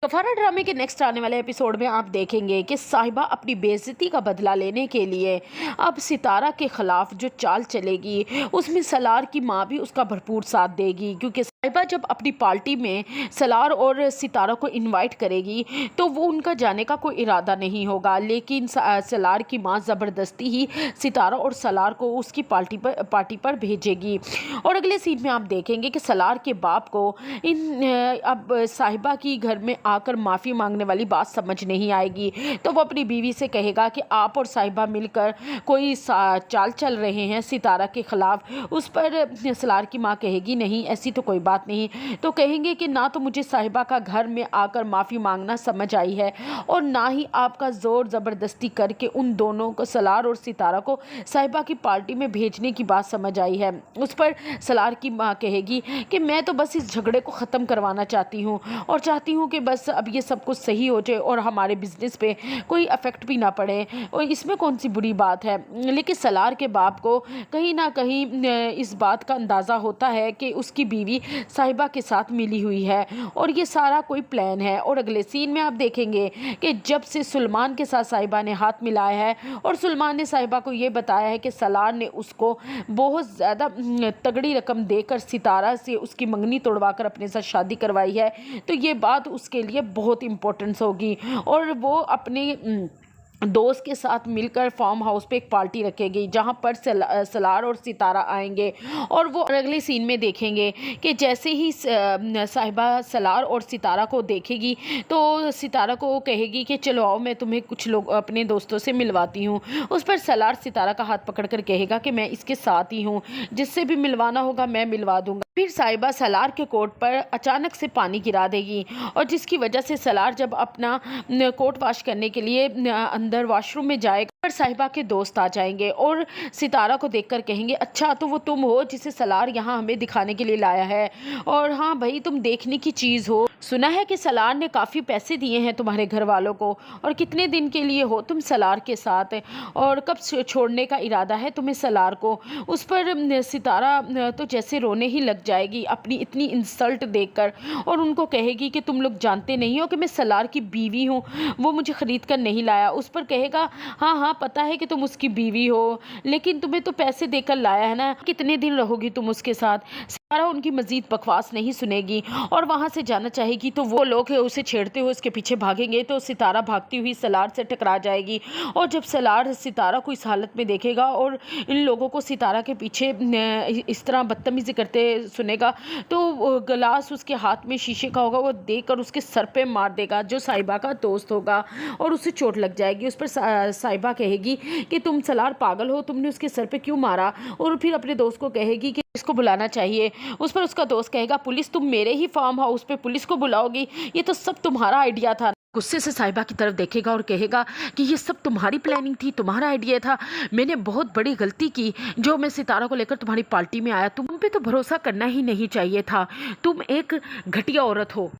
कफारा ड्रामे के नेक्स्ट आने वाले एपिसोड में आप देखेंगे कि साहिबा अपनी बेइज्जती का बदला लेने के लिए अब सितारा के खिलाफ जो चाल चलेगी उसमें सलार की माँ भी उसका भरपूर साथ देगी, क्योंकि साहिबा जब अपनी पार्टी में सलार और सितारा को इनवाइट करेगी तो वो उनका जाने का कोई इरादा नहीं होगा, लेकिन सलार की माँ ज़बरदस्ती ही सितारा और सलार को उसकी पार्टी पर भेजेगी। और अगले सीन में आप देखेंगे कि सलार के बाप को अब साहिबा की घर में आकर माफ़ी मांगने वाली बात समझ नहीं आएगी, तो वो अपनी बीवी से कहेगा कि आप और साहिबा मिलकर कोई चाल चल रहे हैं सितारा के ख़िलाफ़। उस पर सलार की माँ कहेगी नहीं, ऐसी तो कोई बात नहीं। तो कहेंगे कि ना तो मुझे साहिबा का घर में आकर माफ़ी मांगना समझ आई है और ना ही आपका ज़ोर ज़बरदस्ती करके उन दोनों को, सलार और सितारा को, साहिबा की पार्टी में भेजने की बात समझ आई है। उस पर सलार की माँ कहेगी कि मैं तो बस इस झगड़े को ख़त्म करवाना चाहती हूँ और चाहती हूँ कि बस अब ये सब कुछ सही हो जाए और हमारे बिजनेस पे कोई अफेक्ट भी ना पड़े, और इसमें कौन सी बुरी बात है। लेकिन सलार के बाप को कहीं ना कहीं इस बात का अंदाज़ा होता है कि उसकी बीवी साहिबा के साथ मिली हुई है और ये सारा कोई प्लान है। और अगले सीन में आप देखेंगे कि जब से सुलेमान के साथ साहिबा ने हाथ मिलाया है और सुलेमान ने साहिबा को ये बताया है कि सलार ने उसको बहुत ज़्यादा तगड़ी रकम देकर सितारा से उसकी मंगनी तोड़वा कर अपने साथ शादी करवाई है, तो ये बात उसके लिए बहुत इम्पोर्टेंस होगी और वो अपने दोस्त के साथ मिलकर फार्म हाउस पे एक पार्टी रखेगी जहां पर सलार और सितारा आएंगे। और वो अगले सीन में देखेंगे कि जैसे ही साहिबा सलार और सितारा को देखेगी तो सितारा को कहेगी कि चलो आओ मैं तुम्हें कुछ लोग अपने दोस्तों से मिलवाती हूँ। उस पर सलार सितारा का हाथ पकड़कर कहेगा कि मैं इसके साथ ही हूँ, जिससे भी मिलवाना होगा मैं मिलवा दूंगा। फिर साहिबा सलार के कोट पर अचानक से पानी गिरा देगी और जिसकी वजह से सलार जब अपना कोट वॉश करने के लिए अंदर वॉशरूम में जाएगा पर साहिबा के दोस्त आ जाएंगे और सितारा को देखकर कहेंगे अच्छा तो वो तुम हो जिसे सलार यहाँ हमें दिखाने के लिए लाया है, और हाँ भाई तुम देखने की चीज़ हो। सुना है कि सलार ने काफ़ी पैसे दिए हैं तुम्हारे घर वालों को, और कितने दिन के लिए हो तुम सलार के साथ और कब छोड़ने का इरादा है तुम्हें सलार को। उस पर सितारा तो जैसे रोने ही लग जाएगी अपनी इतनी इंसल्ट देखकर और उनको कहेगी कि तुम लोग जानते नहीं हो कि मैं सलार की बीवी हूँ, वो मुझे ख़रीद कर नहीं लाया। उस पर कहेगा हाँ हाँ पता है कि तुम उसकी बीवी हो, लेकिन तुम्हें तो पैसे देकर लाया है ना, कितने दिन रहोगी तुम उसके साथ। सारा उनकी मजीद बकवास नहीं सुनेगी और वहाँ से जाना चाहेगी तो वो लोग उसे छेड़ते हुए उसके पीछे भागेंगे तो सितारा भागती हुई सलार से टकरा जाएगी। और जब सलार सितारा को इस हालत में देखेगा और इन लोगों को सितारा के पीछे इस तरह बदतमीजी करते सुनेगा तो गिलास उसके हाथ में शीशे का होगा वो देकर उसके सर पे मार देगा जो साहिबा का दोस्त होगा और उसे चोट लग जाएगी। उस पर साहिबा कहेगी कि तुम सलार पागल हो, तुमने उसके सर पे क्यों मारा, और फिर अपने दोस्त को कहेगी कि इसको बुलाना चाहिए। उस पर उसका दोस्त कहेगा पुलिस, तुम मेरे ही फार्म हाउस पे पुलिस को बुलाओगी, ये तो सब तुम्हारा आइडिया था। गुस्से से साहिबा की तरफ देखेगा और कहेगा कि ये सब तुम्हारी प्लानिंग थी, तुम्हारा आइडिया था, मैंने बहुत बड़ी गलती की जो मैं सितारा को लेकर तुम्हारी पार्टी में आया, तुम पे तो भरोसा करना ही नहीं चाहिए था, तुम एक घटिया औरत हो।